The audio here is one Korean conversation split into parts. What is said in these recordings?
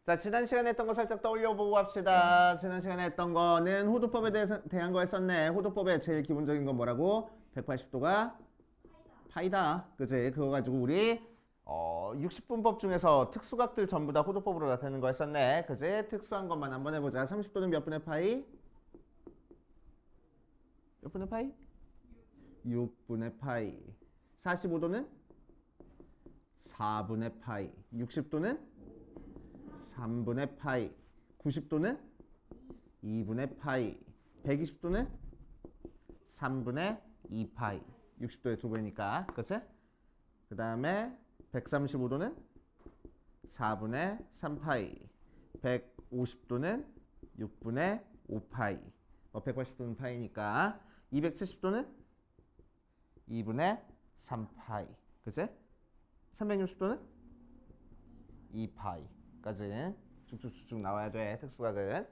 자, 지난 시간에 했던 거 살짝 떠올려보고 합시다. 지난 시간에 했던 거는 호도법에 대한 거 했었네. 호도법의 제일 기본적인 건 뭐라고? 180도가 파이다. 그치? 그거 가지고 우리 60분법 중에서 특수각들 전부 다 호도법으로 나타내는 거 했었네. 그치? 특수한 것만 한번 해보자. 30도는 몇 분의 파이? 몇 분의 파이? 6분의 파이. 45도는? 4분의 파이. 60도는? 3분의 파이. 90도는? 2분의 파이. 120도는? 3분의 2파이. 60도의 2배니까. 그치? 그 다음에 135도는? 4분의 3파이. 150도는? 6분의 5파이. 180도는 파이니까. 270도는? 2분의 3파이. 그치? 360도는? 2파이까지 쭉쭉쭉쭉 나와야 돼. 특수각은.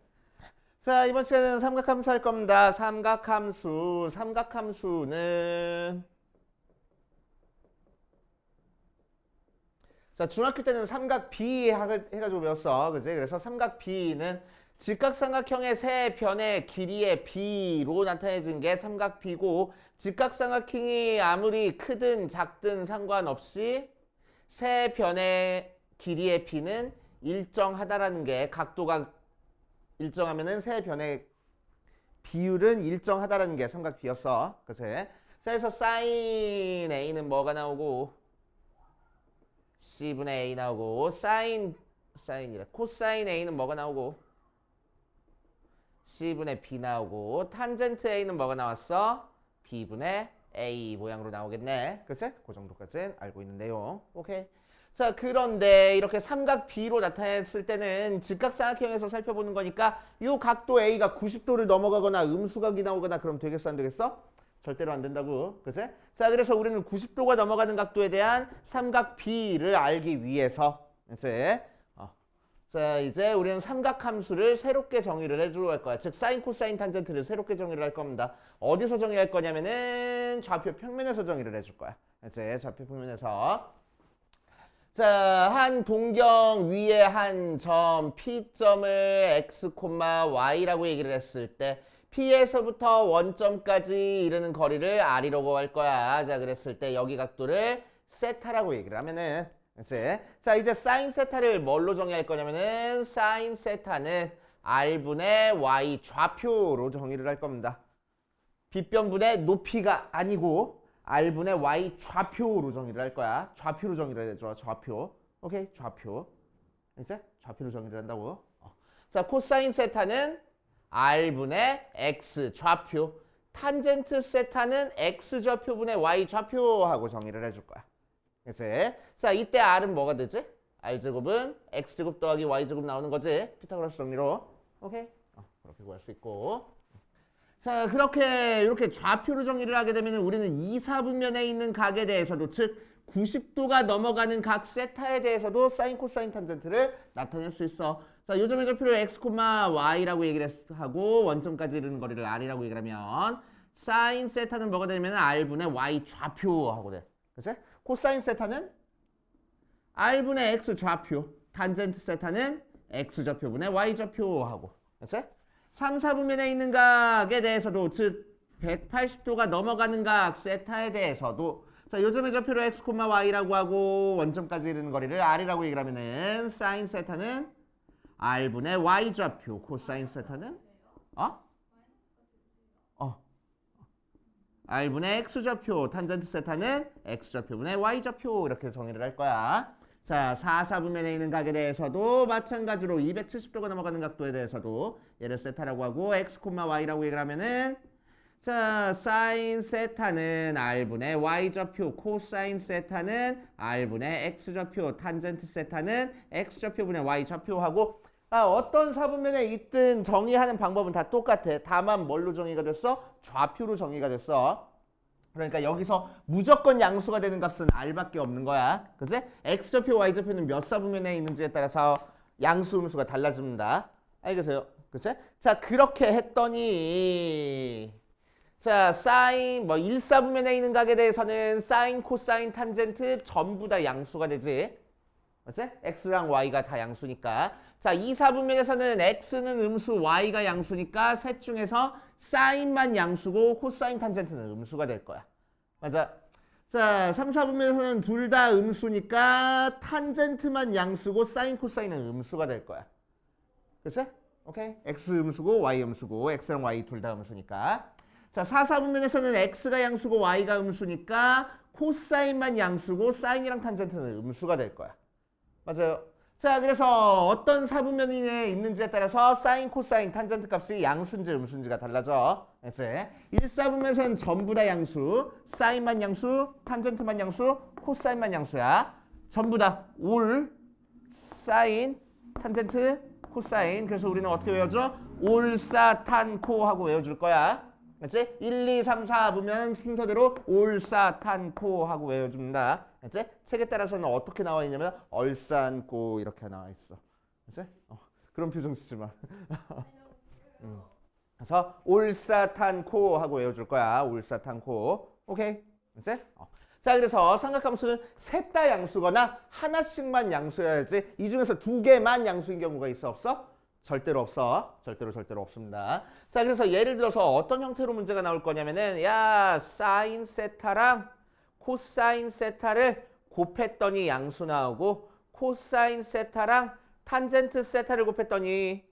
자, 이번 시간에는 삼각함수 할 겁니다. 삼각함수는 자, 중학교 때는 삼각 B 해가지고 배웠어. 그지? 그래서 삼각 B는 직각삼각형의 세 변의 길이의 B로 나타내진 게 삼각 B고, 직각삼각형이 아무리 크든 작든 상관없이 세 변의 길이의 B는 일정하다라는 게, 각도가 일정하면은 세 변의 비율은 일정하다라는 게 삼각 B였어. 그치? 자, 그래서 sin A는 뭐가 나오고, C분의 A 나오고, 사인이래. 코사인 A는 뭐가 나오고, C분의 B 나오고, 탄젠트 A는 뭐가 나왔어? B분의 A 모양으로 나오겠네. 그치? 그 정도까지 알고 있는 내용. 오케이. 자, 그런데 이렇게 삼각 B로 나타냈을 때는 직각삼각형에서 살펴보는 거니까 이 각도 A가 90도를 넘어가거나 음수각이 나오거나 그럼 되겠어, 안 되겠어? 절대로 안 된다고. 그치? 자, 그래서 우리는 90도가 넘어가는 각도에 대한 삼각 B를 알기 위해서, 그치? 자, 이제 우리는 삼각함수를 새롭게 정의를 해주러 갈 거야. 즉, 사인, 코사인, 탄젠트를 새롭게 정의를 할 겁니다. 어디서 정의할 거냐면은 좌표 평면에서 정의를 해줄 거야. 이제 좌표 평면에서. 자, 한 동경 위에 한 점 P점을 x, y라고 얘기를 했을 때 P에서부터 원점까지 이르는 거리를 R이라고 할 거야. 자, 그랬을 때 여기 각도를 세타라고 얘기를 하면은, 그치? 자, 이제 사인 세타를 뭘로 정의할 거냐면은 사인 세타는 R분의 Y 좌표로 정의를 할 겁니다. 빗변분의 높이가 아니고 R분의 Y 좌표로 정의를 할 거야. 좌표로 정의를 해줘. 좌표. 오케이? 좌표. 이제 좌표로 정의를 한다고. 자, 코사인 세타는 R분의 X 좌표. 탄젠트 세타는 X 좌표분의 Y 좌표하고 정의를 해줄 거야. 그치? 자, 이때 R은 뭐가 되지? R제곱은 X제곱 더하기 Y제곱 나오는 거지? 피타고라스 정리로. 오케이? 그렇게 구할 수 있고. 자, 이렇게 좌표로 정의를 하게 되면 우리는 2, 4분면에 있는 각에 대해서도, 즉 90도가 넘어가는 각 세타에 대해서도 사인, 코사인, 탄젠트를 나타낼 수 있어. 자, 요점의 좌표를 x, y라고 얘기를 하고 원점까지 이르는 거리를 r이라고 얘기를 하면 사인 세타는 뭐가 되냐면 r분의 y 좌표하고 돼. 그치? 코사인 세타는 r분의 x 좌표, 탄젠트 세타는 x 좌표분의 y 좌표하고. 그치? 3, 4분면에 있는 각에 대해서도, 즉 180도가 넘어가는 각 세타에 대해서도, 자, 요점의 좌표를 x, y라고 하고 원점까지 이르는 거리를 r이라고 얘기를 하면은 사인 세타는 r분의 y 좌표, 코사인 세타는 r분의 x 좌표, 탄젠트 세타는 x 좌표분의 y 좌표, 이렇게 정의를 할 거야. 자, 4, 4분면에 있는 각에 대해서도 마찬가지로 270도가 넘어가는 각도에 대해서도 얘를 세타라고 하고 x, y라고 얘기를 하면은, 자, 사인 세타는 r분의 y 좌표, 코사인 세타는 r분의 x 좌표, 탄젠트 세타는 x 좌표분의 y 좌표하고, 어떤 사분면에 있든 정의하는 방법은 다 똑같아. 다만 뭘로 정의가 됐어? 좌표로 정의가 됐어. 그러니까 여기서 무조건 양수가 되는 값은 r밖에 없는 거야. 그치? x좌표, y좌표는 몇 사분면에 있는지에 따라서 양수, 음수가 달라집니다. 알겠어요? 그치? 자, 그렇게 했더니, 자, 사인, 1사분면에 있는 각에 대해서는 사인, 코사인, 탄젠트 전부 다 양수가 되지. 맞지? x랑 y가 다 양수니까. 자, 2, 4분면에서는 x는 음수, y가 양수니까 셋 중에서 사인만 양수고 코사인 탄젠트는 음수가 될 거야. 맞아. 자, 3, 4분면에서는 둘 다 음수니까 탄젠트만 양수고 사인, 코사인은 음수가 될 거야. 그치? 오케이? x 음수고 y 음수고 x랑 y 둘 다 음수니까. 자, 4, 4분면에서는 x가 양수고 y가 음수니까 코사인만 양수고 사인이랑 탄젠트는 음수가 될 거야. 맞아요. 자, 그래서 어떤 사분면이 있는지에 따라서 사인, 코사인, 탄젠트 값이 양수인지 음수인지가 달라져. 그치? 1, 4분면에서는 전부 다 양수, 사인만 양수, 탄젠트만 양수, 코사인만 양수야. 전부 다 올, 사인, 탄젠트, 코사인. 그래서 우리는 어떻게 외워줘? 올, 사, 탄, 코 하고 외워줄 거야. 그치? 1, 2, 3, 4 보면 순서대로 올, 사, 탄, 코 하고 외워줍니다. 그치? 책에 따라서는 어떻게 나와 있냐면 얼싸안고 이렇게 나와 있어. 그치? 그런 표정 쓰지 마. 그래서 올싸탄코 하고 외워줄 거야. 올싸탄코. 오케이? 그치? 자, 그래서 삼각함수는 셋 다 양수거나 하나씩만 양수여야지. 이 중에서 두 개만 양수인 경우가 있어 없어? 절대로 없어. 절대로 없습니다. 자, 그래서 예를 들어서 어떤 형태로 문제가 나올 거냐면은 야, 사인 세타랑 코사인 세타를 곱했더니 양수 나오고 코사인 세타랑 탄젠트 세타를 곱했더니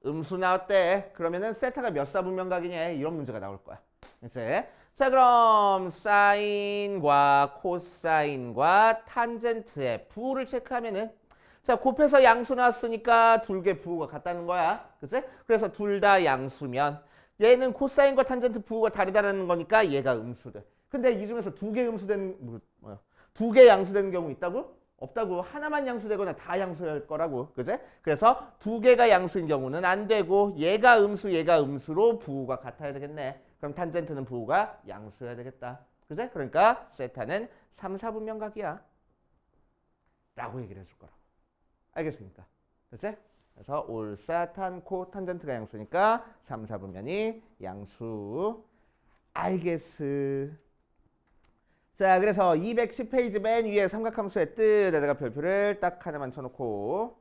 음수 나왔대. 그러면은 세타가 몇 사분면각이냐 이런 문제가 나올 거야. 그치? 자, 그럼 사인과 코사인과 탄젠트의 부호를 체크하면은 자, 곱해서 양수 나왔으니까 둘 개 부호가 같다는 거야. 그치? 그래서 둘 다 양수면 얘는 코사인과 탄젠트 부호가 다르다는 거니까 얘가 음수돼. 근데 이 중에서 두 개 음수된 두 개 양수되는 경우 있다고? 없다고. 하나만 양수되거나 다 양수할 거라고. 그제? 그래서 두 개가 양수인 경우는 안 되고 얘가 음수, 얘가 음수로 부호가 같아야 되겠네. 그럼 탄젠트는 부호가 양수여야 되겠다. 그제? 그러니까 세타는 3, 4분면각이야. 라고 얘기를 해줄 거라고. 알겠습니까? 그치? 그래서 올사, 탄, 코, 탄젠트가 양수니까 3, 4분면이 양수. 알겠어. 자, 그래서 210페이지 맨 위에 삼각함수의 뜻에다가 별표를 딱 하나만 쳐놓고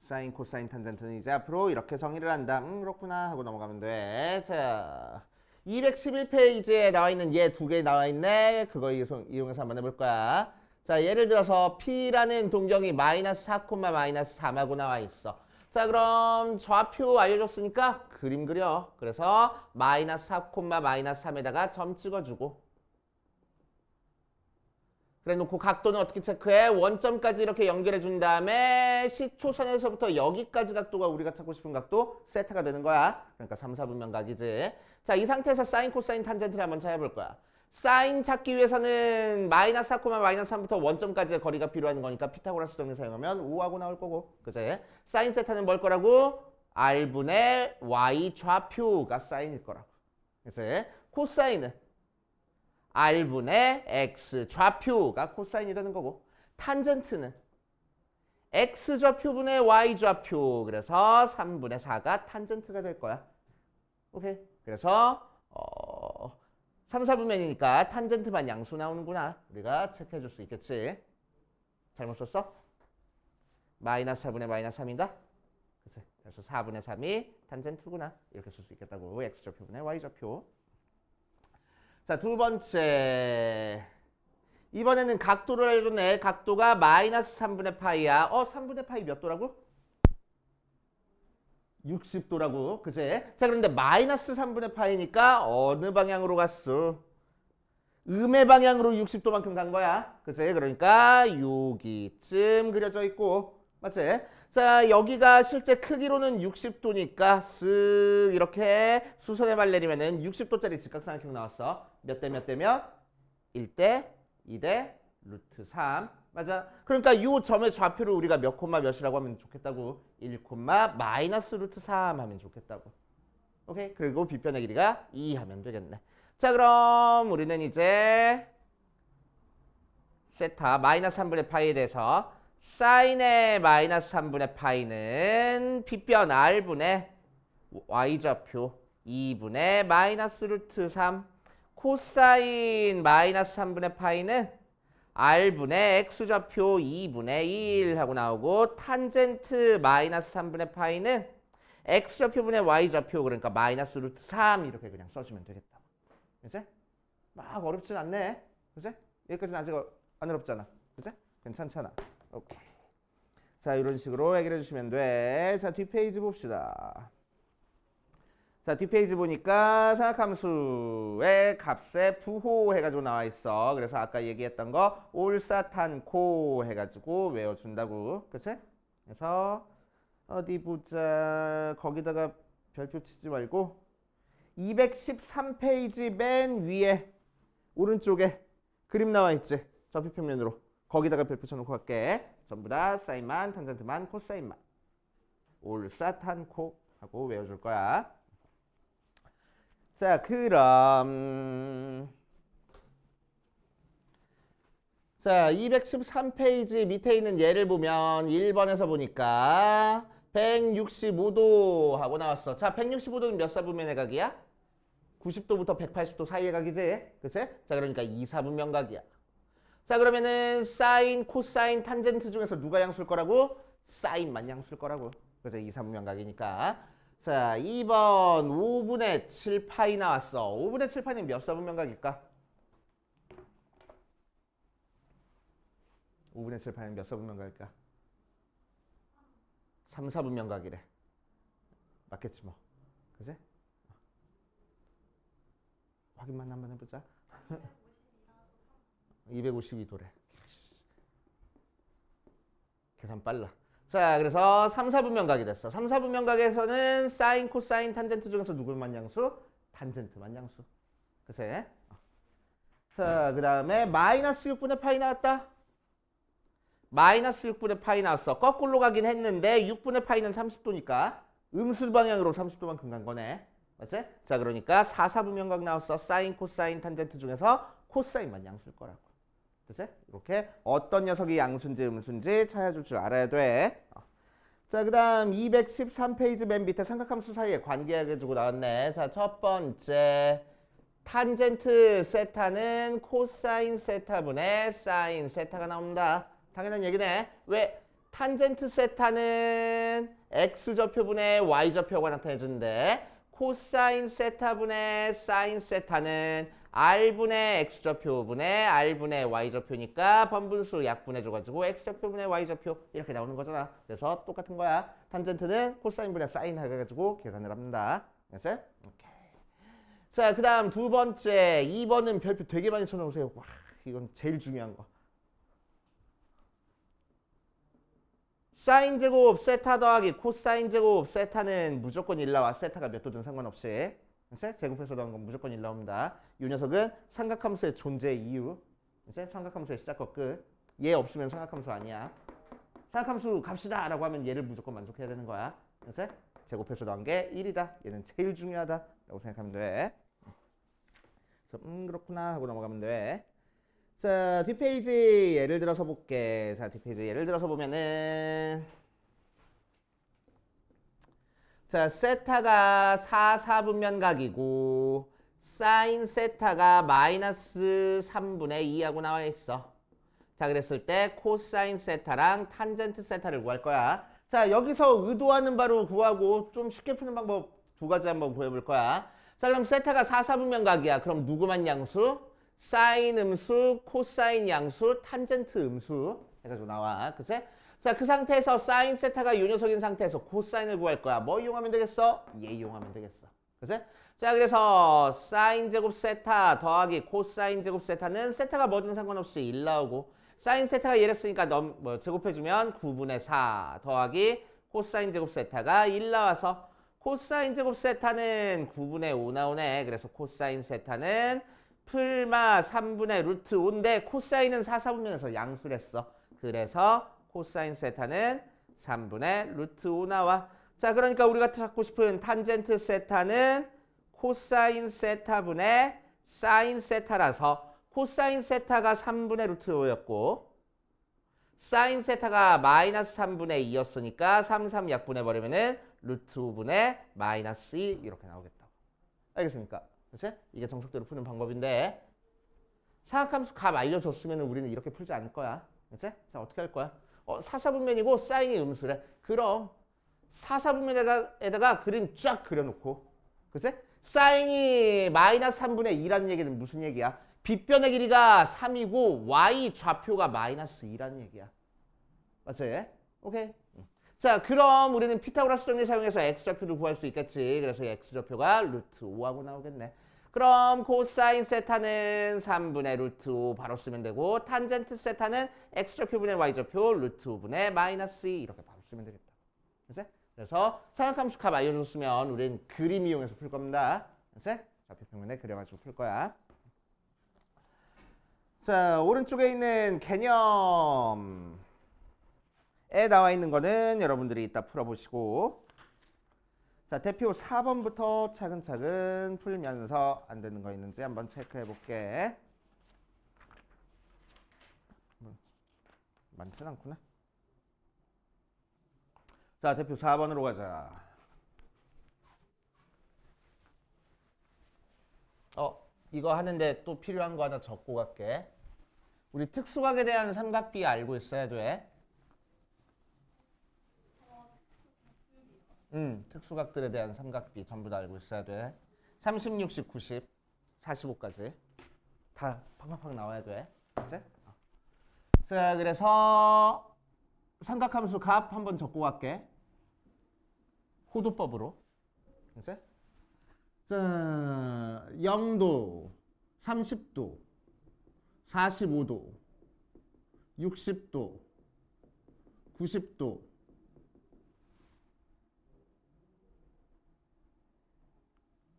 사인, 코사인, 탄젠트는 이제 앞으로 이렇게 정의를 한다. 그렇구나 하고 넘어가면 돼. 자, 211페이지에 나와 있는 얘 두 개 나와 있네. 그거 이용해서 한번 해볼 거야. 자, 예를 들어서 P라는 동경이 마이너스 4, 마이너스 3하고 나와 있어. 자, 그럼 좌표 알려줬으니까 그림 그려. 그래서 마이너스 4, 마이너스 3에다가 점 찍어주고 그래 놓고 각도는 어떻게 체크해? 원점까지 이렇게 연결해 준 다음에 시초선에서부터 여기까지 각도가 우리가 찾고 싶은 각도 세타가 되는 거야. 그러니까 3, 4분면각이지. 자, 이 상태에서 사인, 코사인, 탄젠트를 한번 찾아볼 거야. 사인 찾기 위해서는 마이너스 4, 마이너스 3부터 원점까지의 거리가 필요한 거니까 피타고라스 정리 사용하면 5하고 나올 거고. 그치? 사인 세타는 뭘 거라고? R분의 Y 좌표가 사인일 거라고. 그치? 코사인은 R분의 X 좌표가 코사인이 되는 거고 탄젠트는 X 좌표분의 Y 좌표 그래서 3분의 4가 탄젠트가 될 거야. 오케이. 그래서 3, 4분면이니까 탄젠트만 양수 나오는구나. 우리가 체크해 줄 수 있겠지. 잘못 썼어? 마이너스 4분의 마이너스 3인가? 그래서 4분의 3이 탄젠트구나. 이렇게 쓸 수 있겠다고. X 좌표분의 Y 좌표. 자, 두 번째. 이번에는 각도를 알려줬네. 각도가 마이너스 3분의 파이야. 3분의 파이 몇 도라고? 60도라고. 그치? 자, 그런데 마이너스 3분의 파이니까 어느 방향으로 갔어? 음의 방향으로 60도만큼 간 거야. 그치? 그러니까 여기쯤 그려져 있고. 맞지? 자, 여기가 실제 크기로는 60도니까 쓱 이렇게 수선의 말 내리면은 60도짜리 직각삼각형 나왔어. 몇 대 몇 대면? 1대 2대 루트 3. 맞아. 그러니까 이 점의 좌표를 우리가 몇 콤마 몇이라고 하면 좋겠다고. 1 콤마 마이너스 루트 3 하면 좋겠다고. 오케이? 그리고 빗변의 길이가 2 하면 되겠네. 자, 그럼 우리는 이제 세타 마이너스 3분의 파이에 대해서 사인의 마이너스 3분의 파이는 빗변 R분의 Y좌표 2분의 마이너스 루트 3 코사인 마이너스 3분의 파이는 R분의 X좌표 2분의 1 하고 나오고 탄젠트 마이너스 3분의 파이는 X좌표분의 Y좌표 그러니까 마이너스 루트 3 이렇게 그냥 써주면 되겠다. 그치? 막 어렵진 않네. 그치? 여기까지는 아직 안 어렵잖아. 그치? 괜찮잖아. 오케이. 자, 이런 식으로 해결해 주시면 돼. 자, 뒷페이지 봅시다. 자, 뒷페이지 보니까 삼각함수의 값에 부호 해가지고 나와 있어. 그래서 아까 얘기했던 거 올사탄코 해가지고 외워준다고. 그치? 그래서 어디 보자. 거기다가 별표 치지 말고 213페이지 맨 위에 오른쪽에 그림 나와 있지. 좌표평면으로. 거기다가 별표 쳐놓고 갈게. 전부 다 사인만, 탄젠트만, 코사인만. 올사탄코 하고 외워줄 거야. 자, 그럼 자, 213페이지 밑에 있는 예를 보면 1번에서 보니까 165도 하고 나왔어. 자, 165도는 몇 사분면의 각이야? 90도부터 180도 사이의 각이지? 그치? 자, 그러니까 2사분면 각이야. 자, 그러면은 사인, 코사인, 탄젠트 중에서 누가 양수일 거라고? 사인만 양수일 거라고. 그래서 2사분면 각이니까. 자, 2번 5분의 7파이 나왔어. 5분의 7파이는 몇 사분면 각일까? 5분의 7파이는 몇 사분면 각일까? 3사분면 각이래. 맞겠지 뭐. 그지? 확인만 한번 해보자. 252도래. 계산 빨라. 자, 그래서 3, 4분면 각이 됐어. 3, 4분면 각에서는 사인, 코사인, 탄젠트 중에서 누구만 양수? 탄젠트만 양수. 그치? 자, 그 다음에 마이너스 6분의 파이 나왔다. 마이너스 6분의 파이 나왔어. 거꾸로 가긴 했는데 6분의 파이는 30도니까 음수 방향으로 30도만큼 간 거네. 맞지? 자, 그러니까 4, 4분면 각 나왔어. 사인, 코사인, 탄젠트 중에서 코사인만 양수일 거라고. 그치? 이렇게 어떤 녀석이 양수인지 음수인지 찾아줄 줄 알아야 돼. 자, 그 다음 213페이지 맨 밑에 삼각함수 사이에 관계해가지고 나왔네. 자, 첫 번째 탄젠트 세타는 코사인 세타분의 사인 세타가 나옵니다. 당연한 얘기네. 왜? 탄젠트 세타는 X좌표분의 Y좌표가 나타내주는데 코사인 세타분의 사인 세타는 R분의 X좌표분의 R분의 Y좌표니까 번분수 약분해줘가지고 X좌표분의 Y좌표 이렇게 나오는 거잖아. 그래서 똑같은 거야. 탄젠트는 코사인분의 사인 해가지고 계산을 합니다. 됐어요? 오케이. 자, 그 다음 두 번째 2번은 별표 되게 많이 쳐놓으세요. 와, 이건 제일 중요한 거. 사인 제곱 세타 더하기 코사인 제곱 세타는 무조건 1 나와. 세타가 몇 도든 상관없이. 제곱해서 더한 건 무조건 1 나옵니다. 이 녀석은 삼각함수의 존재 이유. 이제 삼각함수의 시작과 끝. 얘 없으면 삼각함수 아니야. 삼각함수 갑시다 라고 하면 얘를 무조건 만족해야 되는 거야. 그래서 제곱해서 더한 게 1이다. 얘는 제일 중요하다 라고 생각하면 돼. 그래서 그렇구나 하고 넘어가면 돼. 자, 뒷페이지 예를 들어서 볼게. 자, 뒷페이지 예를 들어서 보면은 자, 세타가 4, 4분면 각이고 사인 세타가 마이너스 3분의 2하고 나와 있어. 자, 그랬을 때 코사인 세타랑 탄젠트 세타를 구할 거야. 자, 여기서 의도하는 바로 구하고 좀 쉽게 푸는 방법 두 가지 한번 보여볼 거야. 자, 그럼 세타가 4, 4분면 각이야. 그럼 누구만 양수? 사인 음수, 코사인 양수, 탄젠트 음수 해가지고 나와. 그치? 자, 그 상태에서 사인 세타가 요 녀석인 상태에서 코사인을 구할 거야. 뭐 이용하면 되겠어? 얘 이용하면 되겠어. 그치? 자, 그래서 사인 제곱 세타 더하기 코사인 제곱 세타는 세타가 뭐든 상관없이 1 나오고 사인 세타가 얘랬으니까 제곱해주면 9분의 4 더하기 코사인 제곱 세타가 1 나와서 코사인 제곱 세타는 9분의 5 나오네. 그래서 코사인 세타는 풀마 3분의 루트 5인데 코사인은 4, 4분면에서 양수를 했어. 그래서 코사인 세타는 3분의 루트 5 나와. 자, 그러니까 우리가 찾고 싶은 탄젠트 세타는 코사인 세타분의 사인 세타라서 코사인 세타가 3분의 루트 5였고 사인 세타가 마이너스 3분의 2였으니까 3, 3 약분해버리면은 루트 5분의 마이너스 2 이렇게 나오겠다. 알겠습니까? 그치? 이게 정석대로 푸는 방법인데 사각함수 값 알려줬으면 우리는 이렇게 풀지 않을 거야. 그치? 자, 어떻게 할 거야? 사사분면이고 사인이 음수래. 그럼 사사분면에다가 그림 쫙 그려놓고 그치? 사인이 마이너스 3분의 2라는 얘기는 무슨 얘기야? 빗변의 길이가 3이고 y 좌표가 마이너스 2라는 얘기야. 맞지? 오케이. 자, 그럼 우리는 피타고라스 정리 사용해서 x좌표를 구할 수 있겠지. 그래서 x좌표가 루트 5하고 나오겠네. 그럼 코사인 세타는 3분의 루트 5 바로 쓰면 되고 탄젠트 세타는 x좌표분의 y좌표 루트 5분의 마이너스 2 이렇게 바로 쓰면 되겠다. 그치? 그래서 사각함수 값 알려줬으면 우린 그림 이용해서 풀 겁니다. 그치? 좌표평면에 그려가지고 풀 거야. 자, 오른쪽에 있는 개념 에 나와 있는 거는 여러분들이 이따 풀어보시고 자 대표 4번부터 차근차근 풀면서 안 되는 거 있는지 한번 체크해 볼게. 많진 않구나. 자 대표 4번으로 가자. 이거 하는데 또 필요한 거 하나 적고 갈게. 우리 특수각에 대한 삼각비 알고 있어야 돼. 특수각들에 대한 삼각비 전부 다 알고 있어야 돼. 30, 60, 90, 45까지 다 팍팍팍 나와야 돼. 그치? 자, 그래서 삼각함수 값 한번 적고 갈게. 호도법으로. 그치? 자, 0도, 30도, 45도, 60도, 90도,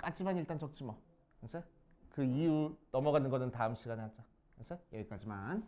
까지만 일단 적지 뭐. 그래서 그 이후 넘어가는 거는 다음 시간에 하자. 그래서 여기까지만.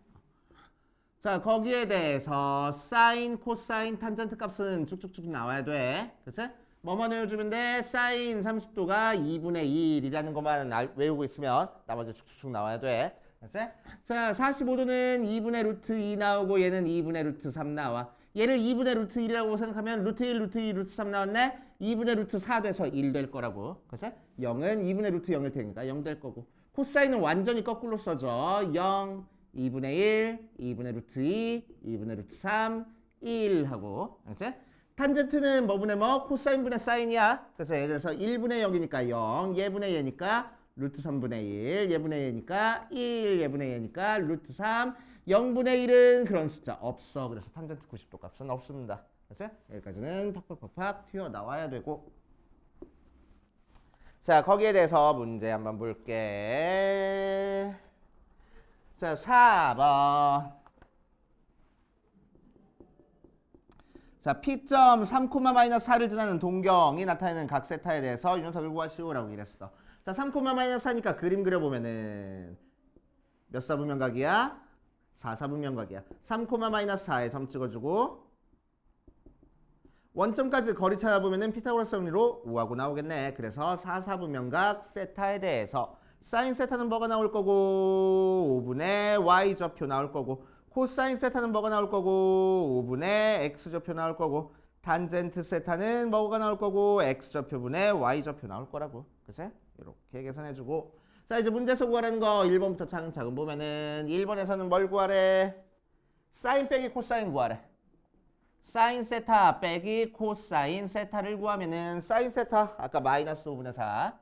자, 거기에 대해서 사인, 코사인, 탄젠트 값은 쭉쭉쭉 나와야 돼. 그치? 뭐만 외워주면 돼? 사인 30도가 2분의 1이라는 것만 외우고 있으면 나머지 쭉쭉쭉 나와야 돼. 그치? 자, 45도는 2분의 루트 2 나오고 얘는 2분의 루트 3 나와. 얘를 2분의 루트 1이라고 생각하면 루트 1, 루트 2, 루트 3 나왔네? 2분의 루트 4 돼서 1 될 거라고. 그치? 0은 2분의 루트 0일 테니까 0 될 거고. 코사인은 완전히 거꾸로 써줘. 0, 2분의 1, 2분의 루트 2, 2분의 루트 3, 1 하고. 그치? 탄젠트는 뭐분의 뭐? 코사인분의 사인이야. 그래서 1분의 0이니까 0, 얘분의 얘니까 루트 3분의 1, 얘분의 얘니까 1, 얘분의 얘니까 루트 3, 0분의 1은 그런 숫자 없어. 그래서 탄젠트 90도 값은 없습니다. 그래서 여기까지는 팍팍팍팍 튀어나와야 되고. 자, 거기에 대해서 문제 한번 볼게. 자, 4번. 자, P점 3,-4를 지나는 동경이 나타내는 각 세타에 대해서 유연석을 구하시오라고 이랬어. 자, 3,-4니까 그림 그려보면은 몇 사분면각이야? 4사분면각이야. 3,-4에 점 찍어주고 원점까지 거리 찾아보면은 피타고라스 정리로 5하고 나오겠네. 그래서 4사분면각 세타에 대해서 사인 세타는 뭐가 나올 거고 5분의 y좌표 나올 거고 코사인 세타는 뭐가 나올 거고 5분의 x좌표 나올 거고 탄젠트 세타는 뭐가 나올 거고 x좌표분의 y좌표 나올 거라고. 그치? 이렇게 계산해주고 자 이제 문제에서 구하라는 거 1번부터 차근차근 보면은 1번에서는 뭘 구하래? 사인 빼기 코사인 구하래. 사인 세타 빼기 코사인 세타를 구하면은 사인 세타 아까 마이너스 5분의 4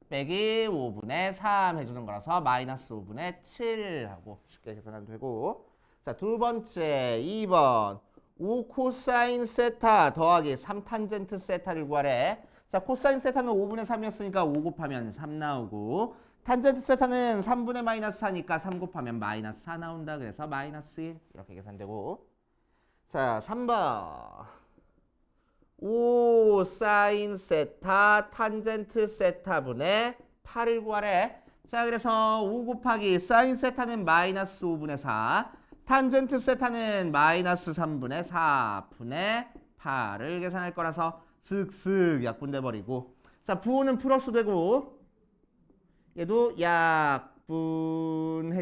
빼기 5분의 3 해주는 거라서 마이너스 5분의 7 하고 쉽게 계산하면 되고 자 두 번째 2번 5 코사인 세타 더하기 3 탄젠트 세타를 구하래. 자 코사인 세타는 5분의 3이었으니까 5 곱하면 3 나오고 탄젠트 세타는 3분의 마이너스 4니까 3 곱하면 마이너스 4 나온다. 그래서 마이너스 1 이렇게 계산되고 자 3번 5 사인 세타 탄젠트 세타분의 8을 구하래. 자 그래서 5 곱하기 사인 세타는 마이너스 5분의 4 탄젠트 세타는 마이너스 3분의 4분의 8을 계산할 거라서 슥슥 약분돼 버리고 자 부호는 플러스 되고 얘도 약분해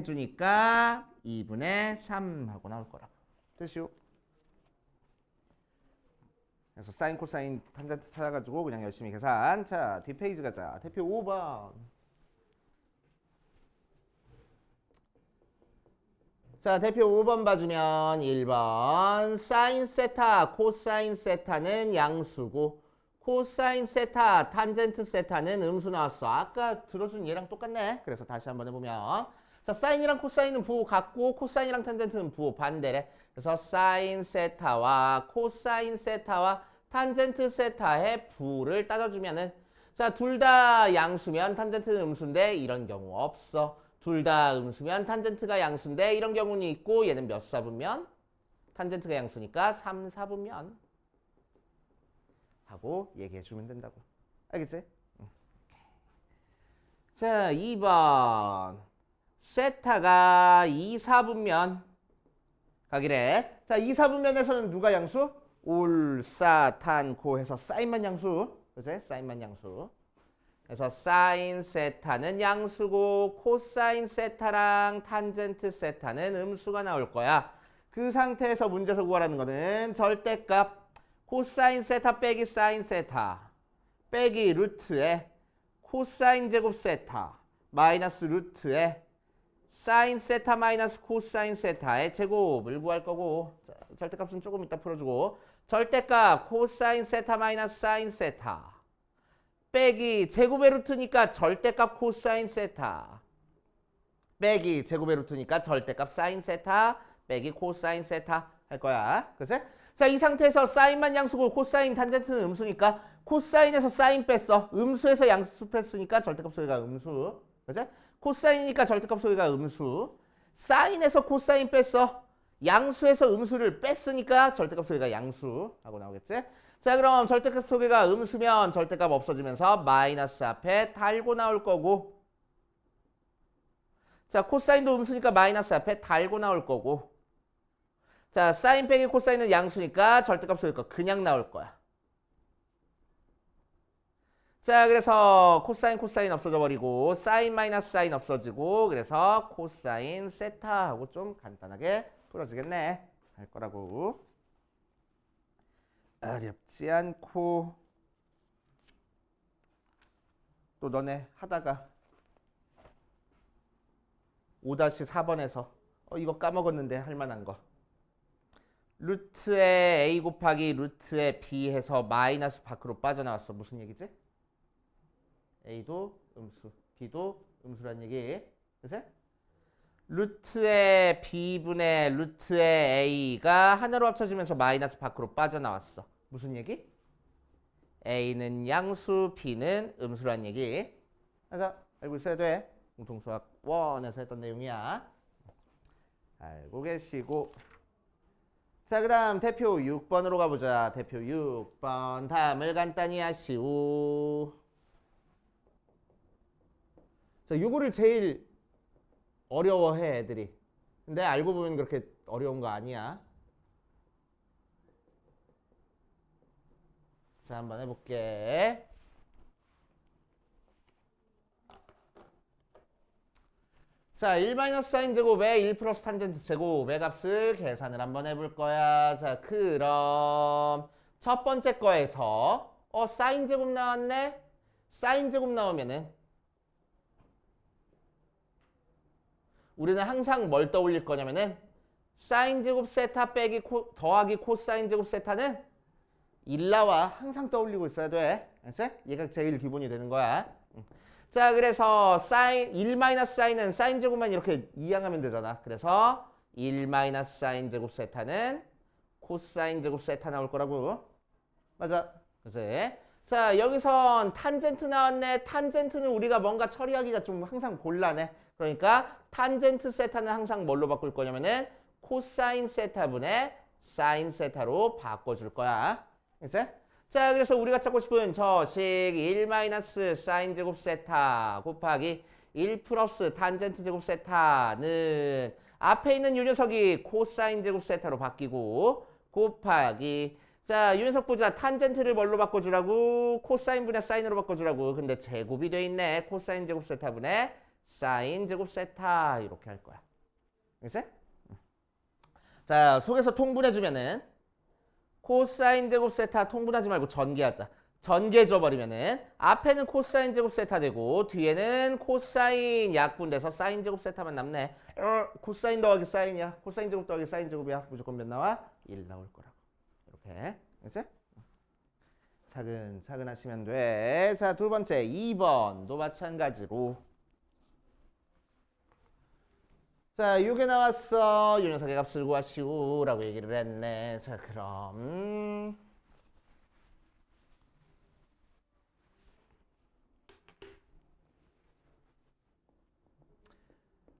주니까 2분의 3 하고 나올 거라고. 됐슈. 그래서 사인, 코사인, 탄젠트 찾아가지고 그냥 열심히 계산. 자, 뒷페이지 가자. 대표 5번. 자, 대표 5번 봐주면 1번 사인 세타, 코사인 세타는 양수고 코사인 세타, 탄젠트 세타는 음수 나왔어. 아까 들어준 얘랑 똑같네. 그래서 다시 한번 해보면 자, 사인이랑 코사인은 부호 같고 코사인이랑 탄젠트는 부호 반대래. 그래서 사인 세타와 코사인 세타와 탄젠트 세타의 부호를 따져주면은 자, 둘 다 양수면 탄젠트는 음수인데 이런 경우 없어. 둘 다 음수면 탄젠트가 양수인데 이런 경우는 있고 얘는 몇 사분면? 탄젠트가 양수니까 3, 4분면 하고 얘기해 주면 된다고. 알겠지? 응. 자, 2번 세타가 2, 4분면 가기래. 자, 2, 4분면에서는 누가 양수? 올, 사, 탄, 고 해서 사인만 양수. 그치? 사인만 양수. 그래서 사인 세타는 양수고 코사인 세타랑 탄젠트 세타는 음수가 나올 거야. 그 상태에서 문제에서 구하라는 거는 절대값 코사인 세타 빼기 사인 세타 빼기 루트에 코사인 제곱 세타 마이너스 루트에 사인 세타 마이너스 코사인 세타의 제곱을 구할 거고 자, 절대값은 조금 이따 풀어주고 절대값 코사인 세타 마이너스 사인 세타 빼기 제곱의 루트니까 절대값 코사인 세타 빼기 제곱의 루트니까 절대값 사인 세타 빼기 코사인 세타 할 거야. 그치? 자, 이 상태에서 사인만 양수고 코사인 탄젠트는 음수니까 코사인에서 사인 뺐어. 음수에서 양수 뺐으니까 절대값 소리가 음수. 그치? 코사인이니까 절대값 소리가 음수. 사인에서 코사인 뺐어. 양수에서 음수를 뺐으니까 절대값 소리가 양수 하고 나오겠지? 자, 그럼 절대값 소개가 음수면 절대값 없어지면서 마이너스 앞에 달고 나올 거고 자, 코사인도 음수니까 마이너스 앞에 달고 나올 거고 자, 사인 빼기 코사인은 양수니까 절대값 소개가 그냥 나올 거야. 자, 그래서 코사인 코사인 없어져 버리고 사인 마이너스 사인 없어지고 그래서 코사인 세타 하고 좀 간단하게 풀어지겠네 할 거라고. 어렵지 않고 또 너네 하다가 5-4번에서 이거 까먹었는데 할 만한 거 루트에 a 곱하기 루트에 b 해서 마이너스 밖으로 빠져나왔어. 무슨 얘기지? a도 음수 b도 음수란 얘기. 그치? 루트에 b분의 루트에 a가 하나로 합쳐지면서 마이너스 밖으로 빠져나왔어. 무슨 얘기? a는 양수, b는 음수란 얘기. 그래서 알고 있어야 돼. 공통수학 1에서 했던 내용이야. 알고 계시고. 자, 그 다음 대표 6번으로 가보자. 대표 6번 다음을 간단히 하시오. 자, 요거를 제일 어려워해 애들이. 근데 알고 보면 그렇게 어려운 거 아니야. 자, 한번 해볼게. 자, 1-사인 제곱에 1 플러스 탄젠트 제곱의 값을 계산을 한번 해볼 거야. 자, 그럼 첫 번째 거에서 사인 제곱 나왔네? 사인 제곱 나오면은 우리는 항상 뭘 떠올릴 거냐면은 사인 제곱 세타 빼기 더하기 코사인 제곱 세타는 1나와 항상 떠올리고 있어야 돼. 알았지? 얘가 제일 기본이 되는 거야. 자, 그래서 사인 1-사인은 사인 제곱만 이렇게 이항하면 되잖아. 그래서 1-사인 제곱 세타는 코사인 제곱 세타 나올 거라고. 맞아. 그치? 자, 여기선 탄젠트 나왔네. 탄젠트는 우리가 뭔가 처리하기가 좀 항상 곤란해. 그러니까 탄젠트 세타는 항상 뭘로 바꿀 거냐면은 코사인 세타분의 사인 세타로 바꿔줄 거야. 그치? 자, 그래서 우리가 찾고 싶은 저식 1-사인 제곱 세타 곱하기 1 플러스 탄젠트 제곱 세타는 앞에 있는 요 녀석이 코사인 제곱 세타로 바뀌고 곱하기 자, 요 녀석 보자. 탄젠트를 뭘로 바꿔주라고? 코사인 분의 사인으로 바꿔주라고. 근데 제곱이 돼 있네. 코사인 제곱 세타분의 사인 제곱 세타 이렇게 할 거야. 그치? 자, 속에서 통분해주면은 코사인 제곱 세타 통분하지 말고 전개하자. 전개 줘버리면은 앞에는 코사인 제곱 세타 되고 뒤에는 코사인 약분돼서 사인 제곱 세타만 남네. 코사인 더하기 사인이야. 코사인 제곱 더하기 사인 제곱이야. 무조건 몇 나와? 1 나올 거라고. 이렇게. 알겠어? 차근차근 하시면 돼. 자, 두 번째 2번도 마찬가지로. 자, 6에 나왔어. 요 녀석의 값을 구하시오라고 얘기를 했네. 자, 그럼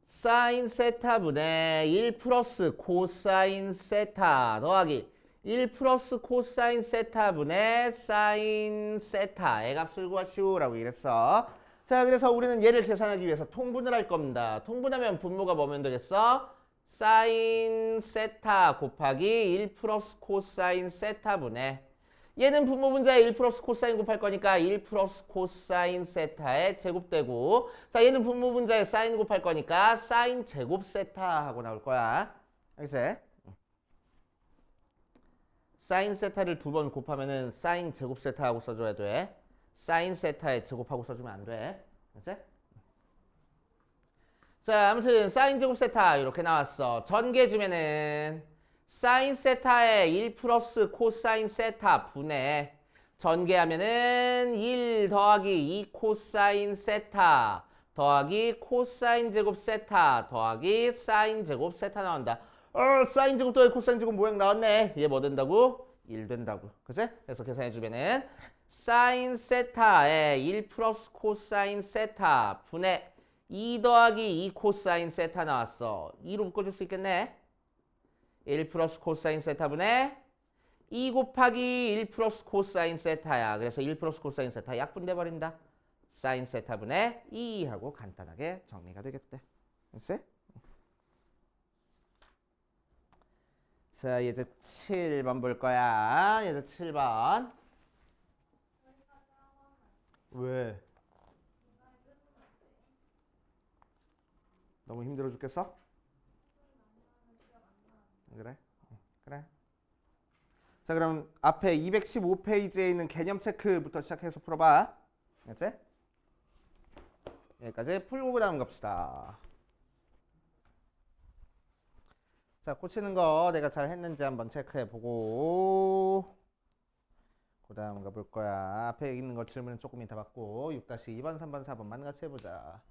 사인 세타분의 1 플러스 코사인 세타 더하기 1 플러스 코사인 세타분의 사인 세타의 값을 구하시오라고 얘기했어. 자, 그래서 우리는 얘를 계산하기 위해서 통분을 할 겁니다. 통분하면 분모가 뭐면 되겠어? 사인 세타 곱하기 1 플러스 코사인 세타분의 얘는 분모 분자에 1 플러스 코사인 곱할 거니까 1 플러스 코사인 세타에 제곱되고 자, 얘는 분모 분자에 사인 곱할 거니까 사인 제곱 세타 하고 나올 거야. 알겠어? 사인 세타를 두 번 곱하면은 사인 제곱 세타하고 써줘야 돼. 사인 세타에 제곱하고 써주면 안 돼. 알겠어? 자, 아무튼 사인 제곱 세타 이렇게 나왔어. 전개해주면은 사인 세타에 1 플러스 코사인 세타 분의 전개하면은 1 더하기 2 코사인 세타 더하기 코사인 제곱 세타 더하기 사인 제곱 세타 나온다. 사인 제곱 더하기 코사인 제곱 모양 나왔네. 얘 뭐 된다고? 1 된다고. 그치? 그래서 계산해주면은 사인 세타에 1 플러스 코사인 세타 분의 2 더하기 2 코사인 세타 나왔어. 2로 묶어줄 수 있겠네. 1 플러스 코사인 세타분의 2 곱하기 1 플러스 코사인 세타야. 그래서 1 플러스 코사인 세타 약분돼 버린다. 사인 세타분의 2 하고 간단하게 정리가 되겠대. 됐어? 자, 이제 7번 볼 거야. 이제 7번. 왜? 너무 힘들어 죽겠어? 그래? 그래. 자, 그럼 앞에 215페이지에 있는 개념 체크부터 시작해서 풀어봐. 알겠지? 여기까지 풀고 그 다음 갑시다. 자, 고치는 거 내가 잘 했는지 한번 체크해보고 그 다음 가볼 거야. 앞에 있는 거 질문은 조금 이따 받고 6-2번, 3번, 4번만 같이 해보자.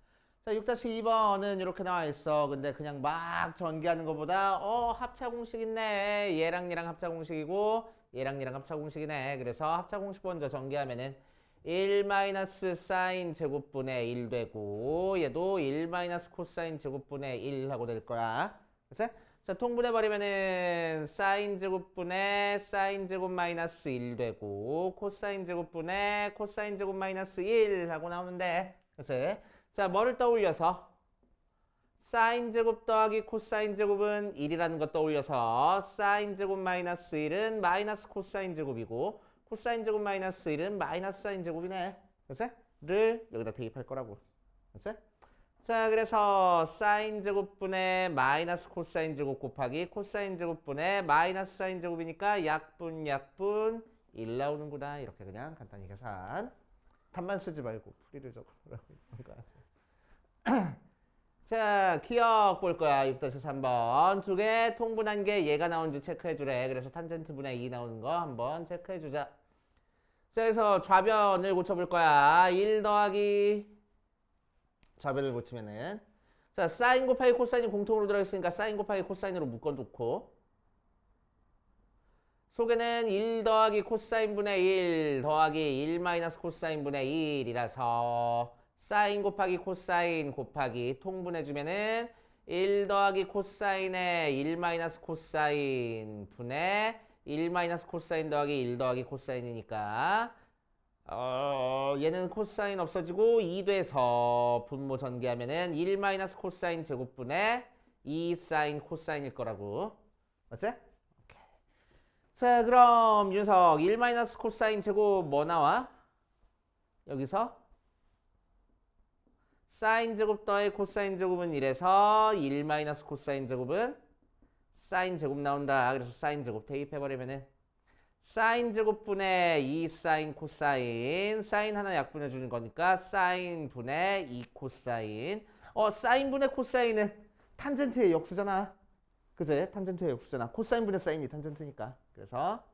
자, 6-2번은 이렇게 나와 있어. 근데 그냥 막 전개하는 것보다 합차 공식 있네. 얘랑 얘랑 합차 공식이고 얘랑 얘랑 합차 공식이네. 그래서 합차 공식 먼저 전개하면은 1 마이너스 사인 제곱분의 1 되고 얘도 1 마이너스 코사인 제곱분의 1 하고 될 거야. 그치? 자, 통분해버리면은 사인 제곱분의 사인 제곱 마이너스 1 되고 코사인 제곱분의 코사인 제곱 마이너스 1 하고 나오는데 그치? 자, 뭐를 떠올려서? 사인 제곱 더하기 코사인 제곱은 1이라는 거 떠올려서 사인 제곱 마이너스 1은 마이너스 코사인 제곱이고 코사인 제곱 마이너스 1은 마이너스 사인 제곱이네. 그치? 를 여기다 대입할 거라고. 그치? 자, 그래서 사인 제곱분의 마이너스 코사인 제곱 곱하기 코사인 제곱분의 마이너스 사인 제곱이니까 약분 1 나오는구나. 이렇게 그냥 간단히 계산. 답만 쓰지 말고 풀이를 적으라고 자, 기억 볼 거야. 6-3번. 두 개 통분한 게 얘가 나온지 체크해 주래. 그래서 탄젠트 분의 2 나오는 거 한번 체크해 주자. 자, 그래서 좌변을 고쳐볼 거야. 1 더하기 좌변을 고치면은 자, 사인 곱하기 코사인이 공통으로 들어있으니까 사인 곱하기 코사인으로 묶어놓고 속에는 1 더하기 코사인분의 1 더하기 1 마이너스 코사인분의 1이라서 사인 곱하기 코사인 곱하기 통분해주면은 1 더하기 코사인의 1 마이너스 코사인 분의 1 마이너스 코사인 더하기 1 더하기 코사인이니까 얘는 코사인 없어지고 2 돼서 분모 전개하면은 1 마이너스 코사인 제곱분의 2 사인 코사인일 거라고. 맞지? 오케이. 자, 그럼 윤석 1 마이너스 코사인 제곱 뭐 나와? 여기서 사인 제곱 더해 코사인 제곱은 1에서 1 마이너스 코사인 제곱은 사인 제곱 나온다. 그래서 사인 제곱 대입해버리면은 사인 제곱분의 2 사인 코사인. 사인 하나 약분해 주는 거니까 사인 분의 2 코사인. 사인 분의 코사인은 탄젠트의 역수잖아. 그치? 탄젠트의 역수잖아. 코사인 분의 사인이 탄젠트니까. 그래서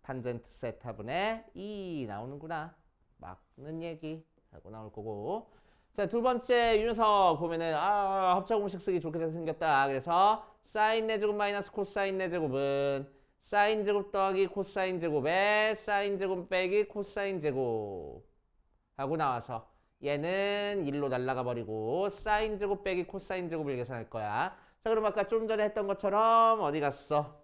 탄젠트 세타분의 2 나오는구나. 막는 얘기 하고 나올 거고. 자, 두 번째 유녀석 보면은 합차 공식 쓰기 좋게 생겼다. 그래서 사인 4제곱 마이너스 코사인 4제곱은 사인 제곱 더하기 코사인 제곱에 사인 제곱 빼기 코사인 제곱 하고 나와서 얘는 1로 날아가 버리고 사인 제곱 빼기 코사인 제곱을 계산할 거야. 자, 그럼 아까 좀 전에 했던 것처럼 어디 갔어?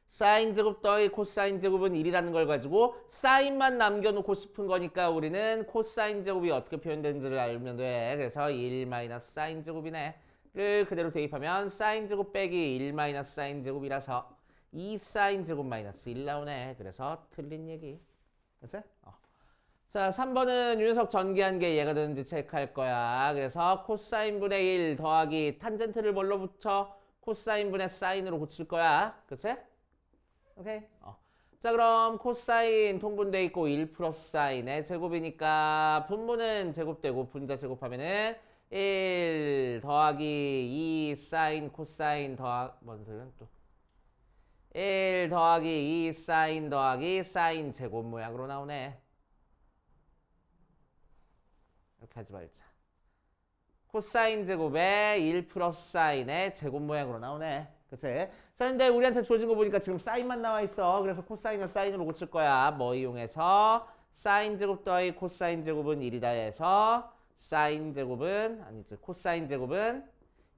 사인 제곱 더하기 코사인 제곱은 1이라는 걸 가지고 사인만 남겨놓고 싶은 거니까 우리는 코사인 제곱이 어떻게 표현되는지를 알면 돼. 그래서 1 마이너스 사인 제곱이네 를 그대로 대입하면 사인 제곱 빼기 1 마이너스 사인 제곱이라서 2 사인 제곱 마이너스 1 나오네. 그래서 틀린 얘기. 됐어요? 자, 3번은 유녀석 전개한 게 얘가 되는지 체크할 거야. 그래서 코사인분의 1 더하기 탄젠트를 뭘로 붙여? 코사인분의 사인으로 고칠 거야. 그치? 오케이? 자, 그럼 코사인 통분돼 있고 1 플러스 사인의 제곱이니까 분모는 제곱되고 분자 제곱하면은 1 더하기 2 사인 코사인 뭔 소리야 또 1 더하기 2 사인 더하기 사인 제곱 모양으로 나오네. 이렇게 하지 말자. 코사인 제곱에 1 플러스 사인의 제곱 모양으로 나오네. 그치? 자, 근데 우리한테 주어진 거 보니까 지금 사인만 나와 있어. 그래서 코사인을 사인으로 고칠 거야. 뭐 이용해서 사인 제곱 더하기 코사인 제곱은 1이다 해서 사인 제곱은 아니지 코사인 제곱은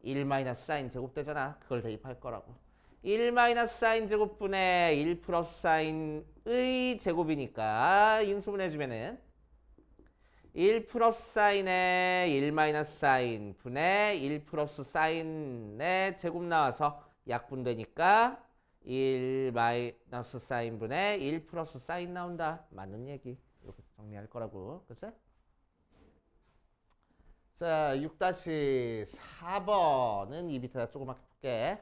1 마이너스 사인 제곱 되잖아. 그걸 대입할 거라고. 1 마이너스 사인 제곱분의 1 플러스 사인의 제곱이니까 인수분해주면은 1 플러스 사인의 1 마이너스 사인 분의 1 플러스 사인의 제곱 나와서 약분되니까 1 마이너스 사인 분의 1 플러스 사인 나온다. 맞는 얘기. 이렇게 정리할 거라고. 그치? 자, 6-4번은 이 밑에다 조그맣게 볼게.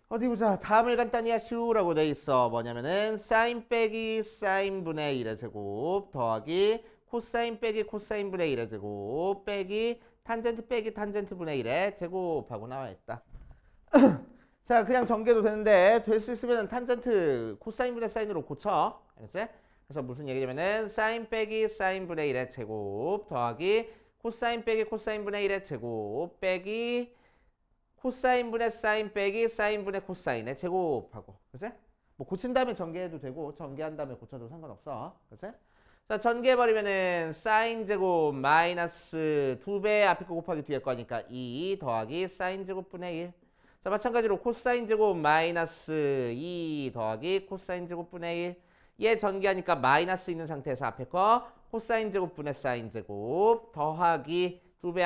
어디 보자. 다음을 간단히 하시오라고 돼 있어. 뭐냐면은 사인 빼기 사인 분의 1의 제곱 더하기 코사인 빼기 코사인 분의 1의 제곱 빼기 탄젠트 빼기 탄젠트 분의 1의 제곱하고 나와 있다. 자, 그냥 전개도 되는데 될 수 있으면 탄젠트 코사인 분의 사인으로 고쳐. 알겠지? 그래서 무슨 얘기냐면은 사인 빼기 사인 분의 1의 제곱 더하기 코사인 빼기 코사인 분의 1의 제곱 빼기 코사인 분의 사인 빼기 사인 분의 코사인의 제곱하고. 그치? 뭐 고친 다음에 전개해도 되고 전개한 다음에 고쳐도 상관없어. 그치? 자, 전개해버리면은 사인 제곱 마이너스 2배 앞에 거 곱하기 뒤에 거니까 2 더하기 사인 제곱분의 1. 자, 마찬가지로 코사인 제곱 마이너스 2 더하기 코사인 제곱분의 1. 얘 전개하니까 마이너스 있는 상태에서 앞에 거 코사인 제곱분의 사인 제곱 더하기 2배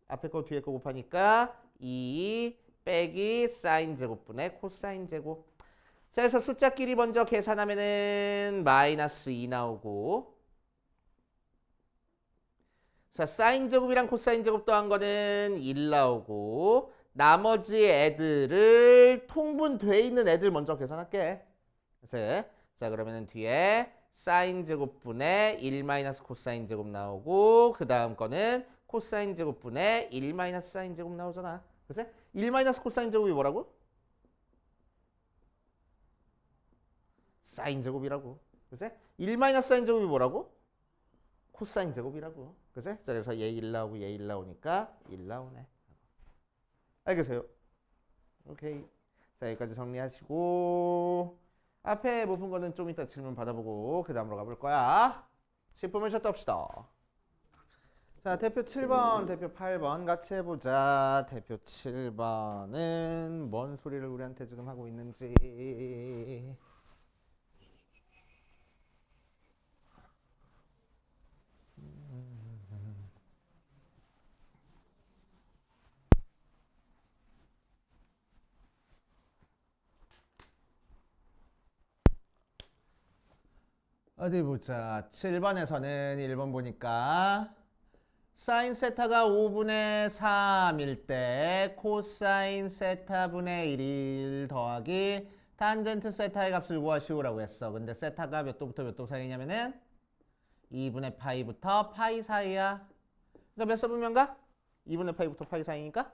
앞에 거 뒤에 거 곱하니까 2 빼기 사인 제곱분의 코사인 제곱. 자, 그래서 숫자끼리 먼저 계산하면은 마이너스 2 나오고, 자, 사인 제곱이랑 코사인 제곱 더한 거는 1 나오고, 나머지 애들을 통분돼 있는 애들 먼저 계산할게. 그래서 자, 그러면은 뒤에 사인 제곱분의 1 마이너스 코사인 제곱 나오고, 그 다음 거는 코사인 제곱분의 1 마이너스 사인 제곱 나오잖아. 그래서 1 마이너스 코사인 제곱이 뭐라고? 사인 제곱이라고. 그래서 1 마이너스 사인 제곱이 뭐라고? 코사인 제곱이라고. 그래서 자, 그래서 얘 1 나오고 얘 1 나오니까 1 나오네. 알겠어요? 오케이. 자, 여기까지 정리하시고 앞에 못 푼 거는 좀 이따 질문 받아보고 그 다음으로 가볼 거야. 10분을 쉬었다 합시다. 자, 대표 7번, 대표 8번 같이 해보자. 대표 7번은 뭔 소리를 우리한테 지금 하고 있는지. 어디 보자. 7번에서는 1번 보니까 사인 세타가 5분의 3일 때 코사인 세타분의 1 더하기 탄젠트 세타의 값을 구하시오라고 했어. 근데 세타가 몇 도부터 몇 도 사이냐면은 2분의 파이부터 파이 사이야. 그러니까 몇 서분면가? 2분의 파이부터 파이 사이니까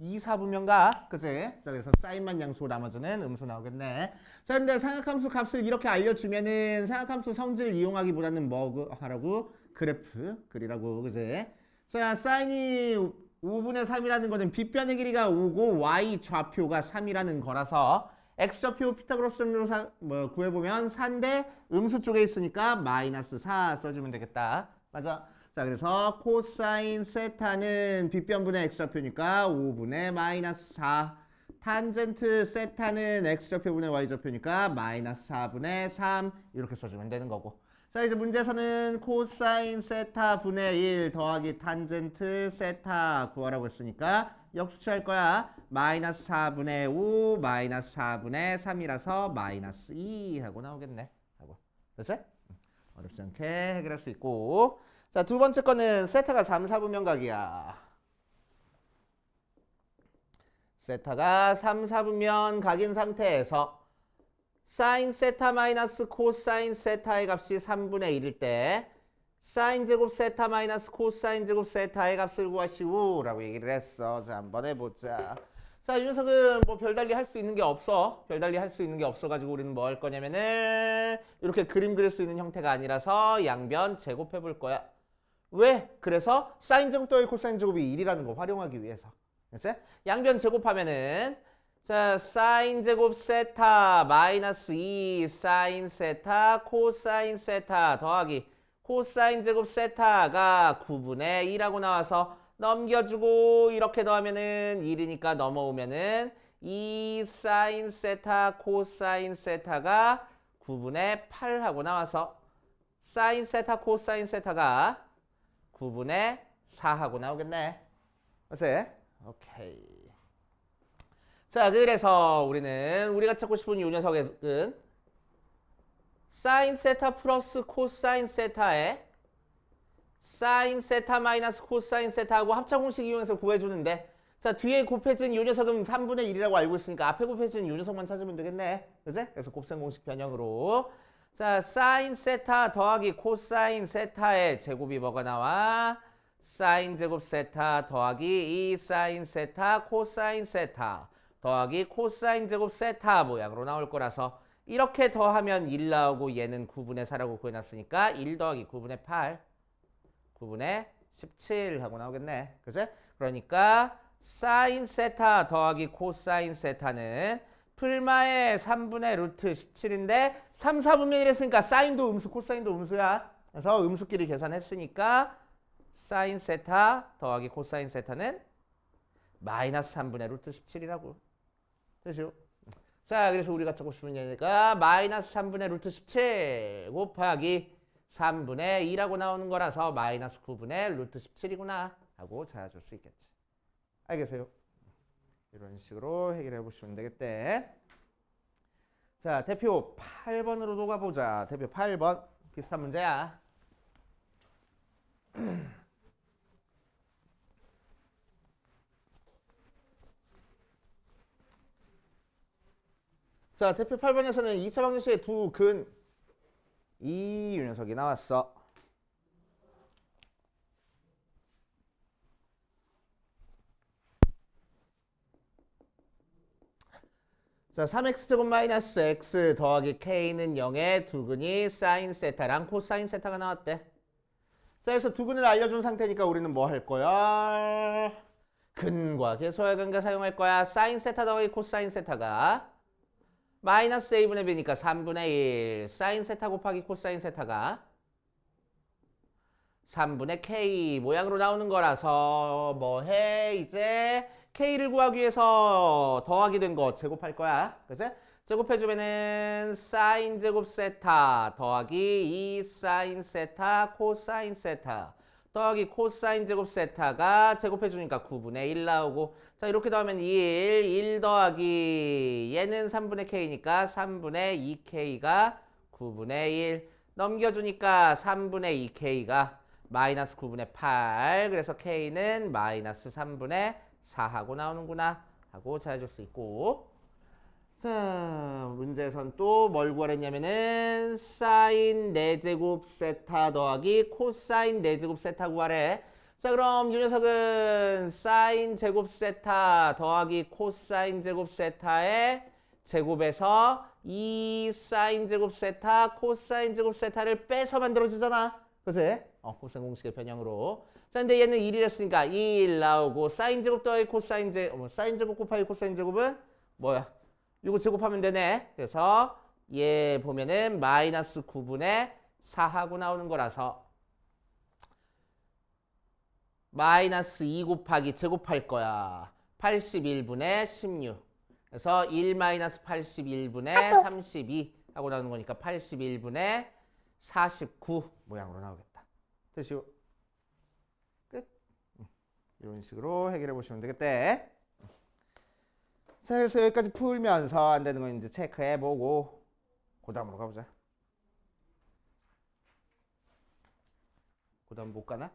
2, 4분면가. 그치? 자, 그래서 사인만 양수고 나머지는 음수 나오겠네. 자, 근데 삼각함수 값을 이렇게 알려주면은 삼각함수 성질 이용하기보다는 뭐 하라고? 그래프 그리라고. 그치? 자, 사인이 5분의 3이라는 거는 빗변의 길이가 5고 y 좌표가 3이라는 거라서 x좌표 피타고라스 정리로 구해보면 4인데 음수 쪽에 있으니까 마이너스 4 써주면 되겠다. 맞아. 자, 그래서 코사인 세타는 빗변분의 x좌표니까 5분의 마이너스 4. 탄젠트 세타는 x좌표분의 y좌표니까 마이너스 4분의 3. 이렇게 써주면 되는 거고. 자, 이제 문제에서는 코사인 세타 분의 1 더하기 탄젠트 세타 구하라고 했으니까 역수치할 거야. 마이너스 4분의 5 마이너스 4분의 3이라서 마이너스 2 하고 나오겠네. 하고. 그렇지? 어렵지 않게 해결할 수 있고. 자, 두 번째 거는 세타가 3, 4분면각이야. 세타가 3, 4분면 각인 상태에서 사인 세타 마이너스 코사인 세타의 값이 3분의 1일 때 사인 제곱 세타 마이너스 코사인 제곱 세타의 값을 구하시오 라고 얘기를 했어. 자, 한번 해보자. 자, 이 녀석은 뭐 별달리 할 수 있는 게 없어. 별달리 할 수 있는 게 없어가지고 우리는 뭐 할 거냐면은 이렇게 그림 그릴 수 있는 형태가 아니라서 양변 제곱해 볼 거야. 왜? 그래서 사인 제곱 더하기 코사인 제곱이 1이라는 거 활용하기 위해서. 그치? 양변 제곱하면은 자, 사인 제곱 세타 마이너스 2 사인 세타 코사인 세타 더하기 코사인 제곱 세타가 9분의 2라고 나와서 넘겨주고 이렇게 더하면은 1이니까 넘어오면은 2 사인 세타 코사인 세타가 9분의 8 하고 나와서 사인 세타 코사인 세타가 9분의 4 하고 나오겠네. 맞지? 오케이. 자, 그래서 우리가 찾고 싶은 이 녀석은 사인 세타 플러스 코사인 세타에 사인 세타 마이너스 코사인 세타하고 합차공식 이용해서 구해주는데 자, 뒤에 곱해진 이 녀석은 3분의 1이라고 알고 있으니까 앞에 곱해진 이 녀석만 찾으면 되겠네. 그치? 그래서 곱셈 공식 변형으로 자, 사인 세타 더하기 코사인 세타의 제곱이 뭐가 나와? 사인 제곱 세타 더하기 2 사인 세타 코사인 세타 더하기 코사인 제곱 세타 모양으로 나올 거라서 이렇게 더하면 1 나오고 얘는 9분의 4라고 구해놨으니까 1 더하기 9분의 8 9분의 17 하고 나오겠네. 그치? 그러니까 사인 세타 더하기 코사인 세타는 풀마의 3분의 루트 17인데 3, 4분의 1 했으니까 사인도 음수 코사인도 음수야. 그래서 음수끼리 계산했으니까 사인 세타 더하기 코사인 세타는 마이너스 3분의 루트 17이라고. 되죠? 자, 그래서 우리가 찾고 싶은 얘기가 마이너스 3분의 루트 17 곱하기 3분의 2라고 나오는 거라서 마이너스 9분의 루트 17이구나 하고 찾아줄 수 있겠지. 알겠어요? 이런 식으로 해결해 보시면 되겠대. 자, 대표 8번으로 가보자. 대표 8번 비슷한 문제야. 자, 대표 8번에서는 2차 방정식의 두 근 이 녀석이 나왔어. 자, 3x제곱 마이너스 x 더하기 k는 0의 두 근이 사인 세타랑 코사인 세타가 나왔대. 자, 그래서 두 근을 알려준 상태니까 우리는 뭐 할 거야? 근과 계소의 관계 사용할 거야. 사인 세타 더하기 코사인 세타가 마이너스 a분의 b니까 3분의 1 사인 세타 곱하기 코사인 세타가 3분의 k 모양으로 나오는 거라서 뭐 해? 이제 k를 구하기 위해서 더하기 된 거 제곱할 거야. 그치? 제곱해주면은 사인 제곱 세타 더하기 2 사인 세타 코사인 세타 더하기 코사인 제곱 세타가 제곱해주니까 9분의 1 나오고 자, 이렇게 더하면 1 더하기 얘는 3분의 k니까 3분의 2k가 9분의 1 넘겨주니까 3분의 2k가 마이너스 9분의 8. 그래서 K는 마이너스 3분의 4 하고 나오는구나 하고 찾아줄 수 있고. 자, 문제에선 또 뭘 구하랬냐면은 사인 4제곱 세타 더하기 코사인 4제곱 세타 구하래. 자, 그럼 이 녀석은 사인 제곱 세타 더하기 코사인 제곱 세타의 제곱에서 이 사인 제곱 세타 코사인 제곱 세타를 빼서 만들어주잖아. 그치? 곱셈 공식의 변형으로. 자, 근데 얘는 1이랬으니까 1 나오고 사인 제곱 더하기 코사인 제곱 사인 제곱 곱하기 코사인 제곱은 뭐야? 이거 제곱하면 되네. 그래서 얘 보면은 마이너스 9분의 4 하고 나오는 거라서 마이너스 2 곱하기 제곱할 거야. 81분의 16. 그래서 1 마이너스 81분의 32 하고 나오는 거니까 81분의 49 모양으로 나오겠다. 됐죠? 끝. 이런 식으로 해결해 보시면 되겠대. 자, 그래서 여기까지 풀면서 안 되는 건 이제 체크해 보고 그 다음으로 가보자. 그 다음 못 가나?